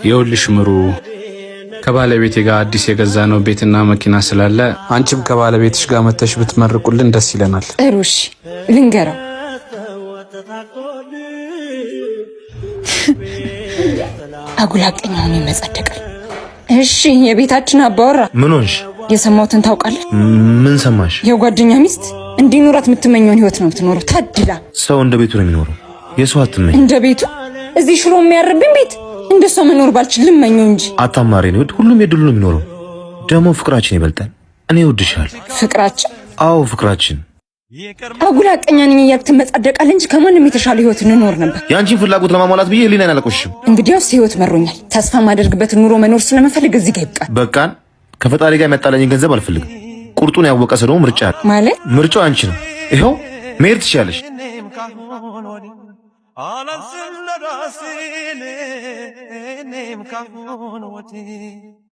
ይኸውልሽ ምሩ ከባለቤቴ ጋር አዲስ የገዛነው ቤትና መኪና ስላለ አንቺም ከባለቤትሽ ጋር መተሽ ብትመርቁልን ደስ ይለናል። እሩሽ ልንገረው። አጉላቀኝ ሆኖ ይመጻደቃል። እሺ የቤታችን አባወራ ምን ሆንሽ? የሰማሁትን ታውቃለህ? ምን ሰማሽ? የጓደኛ ሚስት እንዲኖራት የምትመኘውን ህይወት ነው የምትኖረው። ታድላ። ሰው እንደ ቤቱ ነው የሚኖረው። የሰው አትመኝ። እንደ ቤቱ እዚህ ሽሮ የሚያርብን ቤት እንደሷ መኖር ባልችል ልመኘው እንጂ። አታማሪ ነው። ሁሉም የድሉ ነው የሚኖረው። ደግሞ ፍቅራችን ይበልጣል። እኔ እወድሻለሁ። ፍቅራችን? አዎ ፍቅራችን። አጉላቀኛ ነኝ እያልክ ትመጻደቃለህ እንጂ ከማንም የተሻለ ህይወት እንኖር ነበር። ያንቺን ፍላጎት ለማሟላት ብዬ ህሊናን አላቆሽሽም። እንግዲያውስ ህይወት መሮኛል። ተስፋ ማደርግበትን ኑሮ መኖር ስለመፈልግ እዚህ ጋር ይብቃል። በቃን። ከፈጣሪ ጋር የሚያጣላኝን ገንዘብ አልፈልግም። ቁርጡን ያወቀ ሰው ደግሞ ምርጫ አለ ማለት። ምርጫው አንቺ ነው። ይኸው መሄድ ትችያለሽ።